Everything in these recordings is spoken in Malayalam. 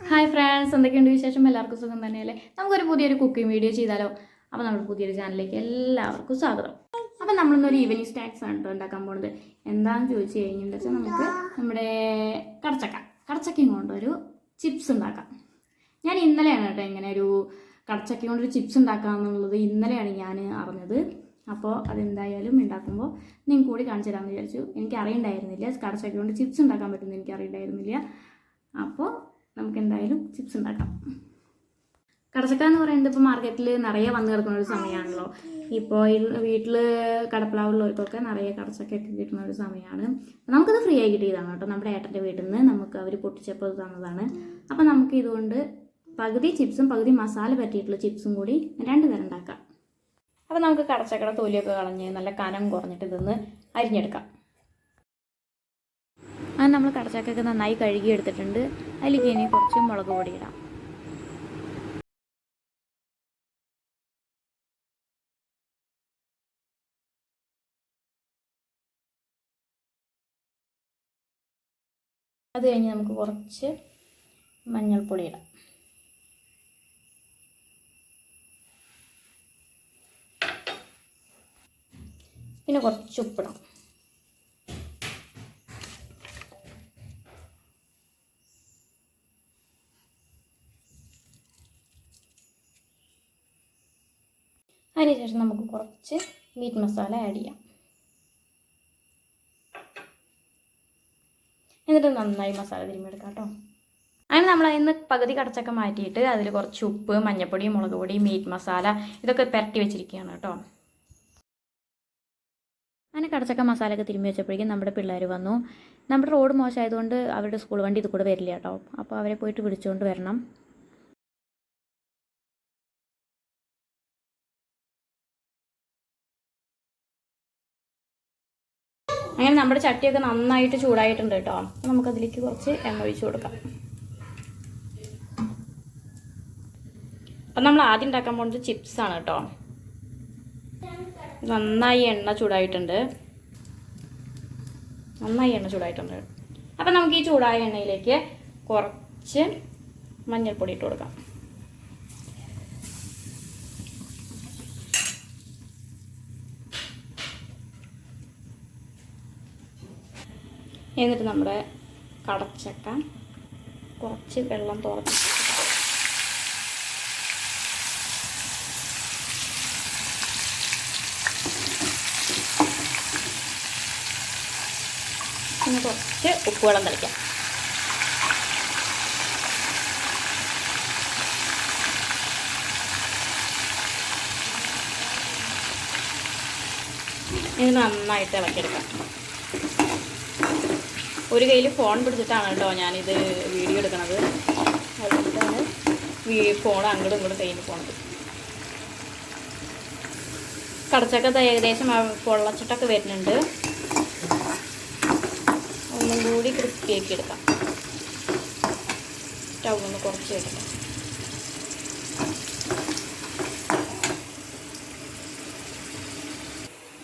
ഹായ് ഫ്രണ്ട്സ്, എന്തൊക്കെയുണ്ട് വിശേഷം? എല്ലാവർക്കും സുഖം തന്നെയല്ലേ? നമുക്കൊരു പുതിയൊരു കുക്കിംഗ് വീഡിയോ ചെയ്താലോ? അപ്പോൾ നമ്മുടെ പുതിയൊരു ചാനലിലേക്ക് എല്ലാവർക്കും സ്വാഗതം. അപ്പോൾ നമ്മളിന്നൊരു ഈവനിങ് സ്നാക്സ് ആണ് കേട്ടോ ഉണ്ടാക്കാൻ പോകുന്നത്. എന്താണെന്ന് ചോദിച്ചു കഴിഞ്ഞിട്ടുണ്ടെങ്കിൽ നമുക്ക് നമ്മുടെ കടച്ചക്കയും കൊണ്ടൊരു ചിപ്സ് ഉണ്ടാക്കാം. ഞാൻ ഇന്നലെയാണ് കേട്ടോ ഇങ്ങനെ ഒരു കടച്ചക്ക കൊണ്ടൊരു ചിപ്സ് ഉണ്ടാക്കാമെന്നുള്ളത് ഇന്നലെയാണ് ഞാൻ അറിഞ്ഞത്. അപ്പോൾ അതെന്തായാലും ഉണ്ടാക്കുമ്പോൾ നിങ്ങൾക്ക് കൂടി കാണിച്ചു തരാമെന്ന് വിചാരിച്ചു. എനിക്ക് അറിയണ്ടായിരുന്നില്ല കടച്ചക്ക കൊണ്ട് ചിപ്സ് ഉണ്ടാക്കാൻ പറ്റുമെന്ന് എനിക്ക് അറിയണ്ടായിരുന്നില്ല. അപ്പോൾ നമുക്ക് എന്തായാലും ചിപ്സ് ഉണ്ടാക്കാം. കടച്ചക്ക എന്ന് പറയുന്നത് ഇപ്പോൾ മാർക്കറ്റിൽ നിറയെ വന്ന് കിടക്കുന്ന ഒരു സമയമാണല്ലോ. ഇപ്പോൾ വീട്ടിൽ കടപ്പളാവുള്ളവർക്കൊക്കെ നിറയെ കടച്ചക്കയൊക്കെ കിട്ടുന്ന ഒരു സമയമാണ്. നമുക്കത് ഫ്രീ ആയി കിട്ടിയതാണ് കേട്ടോ. നമ്മുടെ ഏട്ടൻ്റെ വീട്ടിൽ നിന്ന് നമുക്ക് അവർ പൊട്ടിച്ചപ്പോൾ തന്നതാണ്. അപ്പോൾ നമുക്ക് ഇതുകൊണ്ട് പകുതി ചിപ്സും പകുതി മസാല പറ്റിയിട്ടുള്ള ചിപ്സും കൂടി 2 തരം ഉണ്ടാക്കാം. അപ്പോൾ നമുക്ക് കടച്ചക്കയുടെ തൊലിയൊക്കെ കളഞ്ഞ് നല്ല കനം കുറഞ്ഞിട്ട് ഇതൊന്ന് അരിഞ്ഞെടുക്കാം. അത് നമ്മൾ കടച്ചക്കയൊക്കെ നന്നായി കഴുകി എടുത്തിട്ടുണ്ട്. അതിലേക്ക് ഇനി കുറച്ച് മുളക് പൊടി ഇടാം. അത് കഴിഞ്ഞ് നമുക്ക് കുറച്ച് മഞ്ഞൾപ്പൊടി ഇടാം. പിന്നെ കുറച്ച് ഉപ്പിടാം. അതിനുശേഷം നമുക്ക് കുറച്ച് മീറ്റ് മസാല ആഡ് ചെയ്യാം. എന്നിട്ട് നന്നായി മസാല തിരുമ്മിയെടുക്കാം കേട്ടോ. അങ്ങനെ നമ്മൾ അതിൽ നിന്ന് പകുതി കടച്ചക്ക മാറ്റിയിട്ട് അതിൽ കുറച്ച് ഉപ്പ്, മഞ്ഞൾപ്പൊടി, മുളക് പൊടി, മീറ്റ് മസാല ഇതൊക്കെ പുരട്ടി വെച്ചിരിക്കുകയാണ് കേട്ടോ. അങ്ങനെ കടച്ചക്ക മസാലയൊക്കെ തിരുമ്മി വെച്ചപ്പോഴേക്കും നമ്മുടെ പിള്ളേർ വന്നു. നമ്മുടെ റോഡ് മോശമായതുകൊണ്ട് അവരുടെ സ്കൂൾ വണ്ടി ഇത് കൂടെ വരില്ല കേട്ടോ. അപ്പോൾ അവരെ പോയിട്ട് വിളിച്ചുകൊണ്ട് വരണം. അങ്ങനെ നമ്മുടെ ചട്ടിയൊക്കെ നന്നായിട്ട് ചൂടായിട്ടുണ്ട് കേട്ടോ. നമുക്കതിലേക്ക് കുറച്ച് എണ്ണ ഒഴിച്ചു കൊടുക്കാം. അപ്പം നമ്മൾ ആദ്യം ഉണ്ടാക്കാൻ പോകുന്നത് ചിപ്സാണ് കേട്ടോ. നന്നായി എണ്ണ ചൂടായിട്ടുണ്ട്. അപ്പം നമുക്ക് ഈ ചൂടായ എണ്ണയിലേക്ക് കുറച്ച് മഞ്ഞൾപ്പൊടി ഇട്ട് കൊടുക്കാം. എന്നിട്ട് നമ്മുടെ കടച്ചക്ക കുറച്ച് വെള്ളം തുറന്ന് പിന്നെ കുറച്ച് ഉപ്പുവെള്ളം തളിക്കാം. ഇത് നന്നായിട്ട് ഇളക്കിയെടുക്കാം. ഒരു കയ്യിൽ ഫോൺ പിടിച്ചിട്ടാണ് കേട്ടോ ഞാനിത് വീഡിയോ എടുക്കണത്. അതുകൊണ്ടാണ് ഫോൺ അങ്ങോട്ടും ഇങ്ങോട്ടും കയ്യിൽ പോണത്. കടച്ചക്ക ഏകദേശം പൊള്ളച്ചിട്ടൊക്കെ വരുന്നുണ്ട്. ഒന്നും കൂടി ക്രിസ്പിയാക്കി എടുക്കാം. സ്റ്റൗ ഒന്ന് കുറച്ച് വെക്കാം.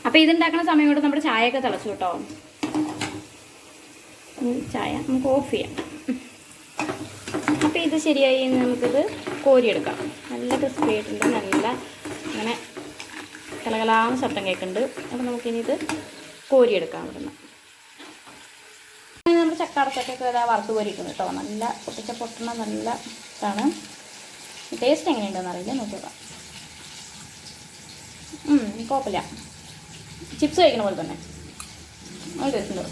അപ്പോൾ ഇതുണ്ടാക്കുന്ന സമയം കൊണ്ട് നമ്മുടെ ചായയൊക്കെ തിളച്ചു കേട്ടോ. ചായ നമുക്ക് ഓഫ് ചെയ്യാം. അപ്പോൾ ഇത് ശരിയായി നമുക്കിത് കോരിയെടുക്കാം. നല്ല ക്രിസ്പി ആയിട്ടുണ്ട്. നല്ല അങ്ങനെ കലകലാന്ന് ശബ്ദം കേൾക്കുന്നുണ്ട്. അപ്പോൾ നമുക്കിനി ഇത് കോരിയെടുക്കാം. ഇവിടുന്ന് നമ്മുടെ ചക്കടച്ചക്കൊക്കെ വറുത്ത് കോരിയിട്ടുണ്ട് കേട്ടോ. നല്ല പൊട്ടണ നല്ല ഇതാണ്. ടേസ്റ്റ് എങ്ങനെയുണ്ടെന്ന് അറിയില്ല, നോക്കിയോക്കാം. കുഴപ്പമില്ല, ചിപ്സ് കഴിക്കണ പോലെ തന്നെ നല്ല ടേസ്റ്റ് ഉണ്ട്.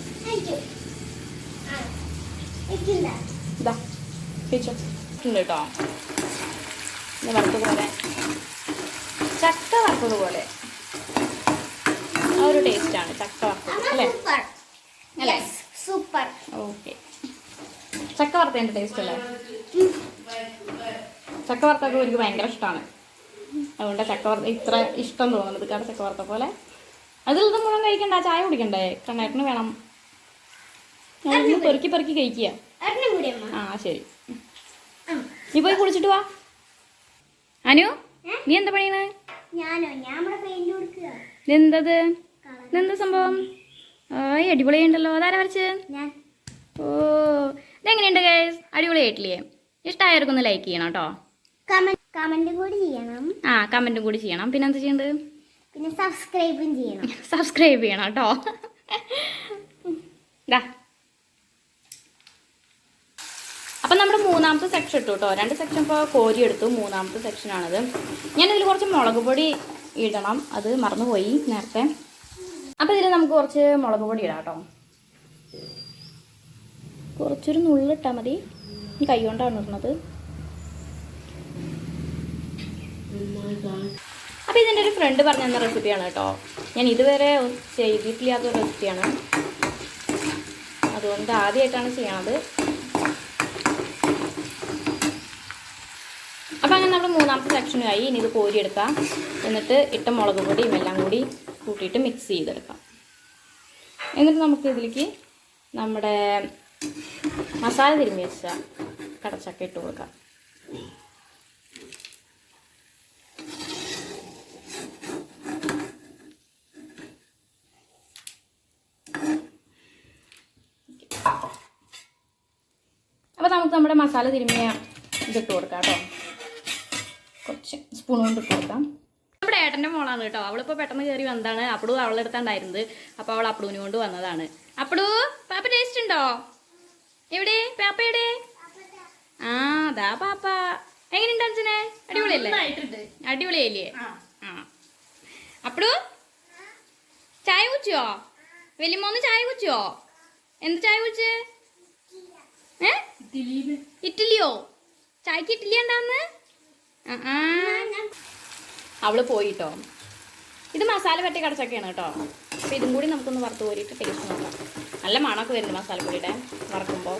ഇതാ ഉണ്ട് കേട്ടോ. വറുത്തതുപോലെ ചക്ക വറുത്തതുപോലെ ആ ഒരു ടേസ്റ്റാണ് ചക്ക വറുത്തത് അല്ലേ? അല്ലേ? സൂപ്പർ. ഓക്കെ, ചക്ക വറുത്തതിൻ്റെ ടേസ്റ്റ് അല്ലേ? ചക്ക വറുത്തൊക്കെ എനിക്ക് ഭയങ്കര ഇഷ്ടമാണ്. അതുകൊണ്ട് ചക്ക വറുത്ത ഇത്ര ഇഷ്ടം തോന്നുന്നത് കാരണം ചക്ക വറുത്ത പോലെ. അതിൽ ഇത് മുഴുവൻ കഴിക്കണ്ട, ചായ കുടിക്കണ്ടേ? കണ്ണേട്ടന് വേണം. പെറുക്കി കഴിക്കുക. ആ ശരി, നീ പോയി കുടിച്ചിട്ട് വാ. അനു, നീ എന്താ പണിയാണ്? എന്തത്? ഇതെന്താ സംഭവം? അടിപൊളിയുണ്ടല്ലോ. അതാരാ വരച്ച്? ഓ, ഇതെങ്ങനെയുണ്ട് ഗൈസ്? അടിപൊളിയായിട്ടില്ലേ? ഇഷ്ടമായവർക്കൊന്ന് ലൈക്ക് ചെയ്യണം കേട്ടോ. കമന്റും കൂടി ചെയ്യണം. കമന്റും കൂടി ചെയ്യണം. പിന്നെ എന്താ ചെയ്യേണ്ടത്? പിന്നെ സബ്സ്ക്രൈബും ചെയ്യണം. സബ്സ്ക്രൈബ് ചെയ്യണം കേട്ടോ. അപ്പം നമ്മുടെ മൂന്നാമത്തെ സെക്ഷൻ ഇട്ടു കേട്ടോ. 2 സെക്ഷൻ ഇപ്പോൾ കോരി എടുത്തു. മൂന്നാമത്തെ സെക്ഷനാണത്. ഞാനിതിൽ കുറച്ച് മുളക് പൊടി ഇടണം, അത് മറന്നുപോയി നേരത്തെ. അപ്പോൾ ഇതിൽ നമുക്ക് കുറച്ച് മുളക് പൊടി ഇടാം കേട്ടോ. കുറച്ചൊരു നുള്ളിട്ടാൽ മതി. കൈ കൊണ്ടാണ് ഇടുന്നത്. അപ്പോൾ ഇതിൻ്റെ ഒരു ഫ്രണ്ട് പറഞ്ഞു തന്ന റെസിപ്പിയാണ് കേട്ടോ. ഞാൻ ഇതുവരെ ചെയ്തിട്ടില്ലാത്ത റെസിപ്പിയാണ്, അതുകൊണ്ട് ആദ്യമായിട്ടാണ് ചെയ്യണത്. അപ്പോൾ അങ്ങനെ നമ്മുടെ മൂന്നാമത്തെ സെക്ഷനുമായി. ഇനി ഇത് കോരിയെടുക്കാം. എന്നിട്ട് ഇട്ട മുളക് പൊടിയും എല്ലാം കൂടി കൂട്ടിയിട്ട് മിക്സ് ചെയ്തെടുക്കാം. എന്നിട്ട് നമുക്ക് ഇതിലേക്ക് നമ്മുടെ മസാല തിരുമ്മി വെച്ച കടച്ചക്ക ഇട്ട് കൊടുക്കാം. അപ്പോൾ നമുക്ക് നമ്മുടെ മസാല തിരുമ്മിയ ഇതിട്ട് കൊടുക്കാം കേട്ടോ. കുറച്ച് സ്പൂൺ കൊണ്ട് ഇട്ട് കൊടുക്കാം. നമ്മുടെ ഏട്ടൻ്റെ മോളാണ് കേട്ടോ. അവളിപ്പോൾ പെട്ടെന്ന് കയറി വന്നതാണ്. അപ്പടു അവളുടെ അടുത്തുണ്ടായിരുന്നത്. അപ്പോൾ അവൾ അപ്പടൂനെ കൊണ്ട് വന്നതാണ്. അപ്പടു, പാപ്പ ടേസ്റ്റ് ഉണ്ടോ? എവിടെ പാപ്പ? എവിടെ? അതാ പാപ്പ. എങ്ങനെയുണ്ട് അച്ഛനെ? അടിപൊളിയല്ലേ? അടിപൊളിയല്ലേ? അപ്പടു ചായ കുടിച്ചോ? വലിയമ്മോന്ന് ചായ കുടിച്ചോ? എന്ത് ചായ കുടിച്ച്? ഇഡ്ഡലിയോ? ചായക്ക് ഇഡ്ഡലി ഉണ്ടാന്ന്? അവള് പോയിട്ടോ. ഇത് മസാല പറ്റിയ കടച്ചൊക്കെയാണ് കേട്ടോ. അപ്പോൾ ഇതും കൂടി നമുക്കൊന്ന് വറുത്ത് കോരിയിട്ട് ടേസ്റ്റ് നോക്കാം. നല്ല മണമൊക്കെ വരുന്നു മസാലപ്പൊടിയുടെ വറക്കുമ്പോൾ.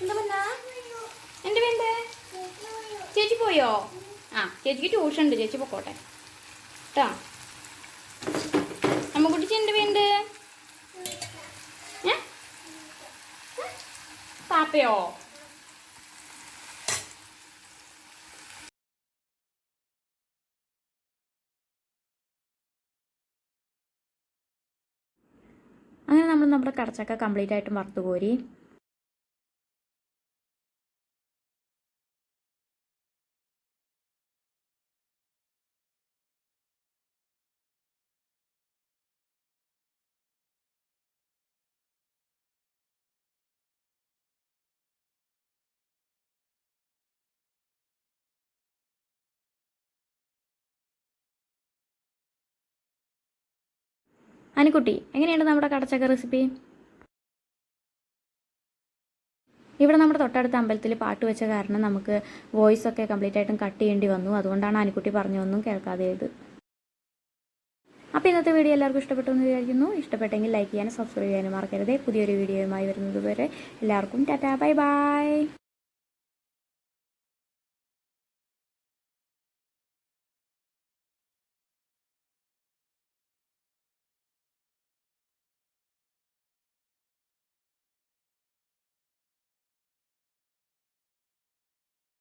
എന്താ പറഞ്ഞ എൻ്റെ വേണ്ട? ചേച്ചി പോയോ? ചേച്ചിക്ക് ട്യൂഷൻ ഉണ്ട്, ചേച്ചി പൊക്കോട്ടെ കേട്ടോ. അമ്മ കുട്ടിച്ച് എൻ്റെ വേണ്ട? പാപ്പയോ? അങ്ങനെ നമ്മൾ നമ്മുടെ കടച്ചക്ക കംപ്ലീറ്റ് ആയിട്ടും വറുത്ത് കോരി. അനിക്കുട്ടി, എങ്ങനെയുണ്ട് നമ്മുടെ കടച്ചക്ക റെസിപ്പി? ഇവിടെ നമ്മുടെ തൊട്ടടുത്ത അമ്പലത്തിൽ പാട്ട് വെച്ച കാരണം നമുക്ക് വോയിസ് ഒക്കെ കംപ്ലീറ്റ് ആയിട്ടും കട്ട് ചെയ്യേണ്ടി വന്നു. അതുകൊണ്ടാണ് അനിക്കുട്ടി പറഞ്ഞൊന്നും കേൾക്കാതെയത്. അപ്പോൾ ഇന്നത്തെ വീഡിയോ എല്ലാവർക്കും ഇഷ്ടപ്പെട്ടു എന്ന് വിചാരിക്കുന്നു. ഇഷ്ടപ്പെട്ടെങ്കിൽ ലൈക്ക് ചെയ്യാനും സബ്സ്ക്രൈബ് ചെയ്യാനും മറക്കരുത്. പുതിയൊരു വീഡിയോയുമായി വരുന്നത് വരെ എല്ലാവർക്കും ടാറ്റാ, ബൈ ബൈ.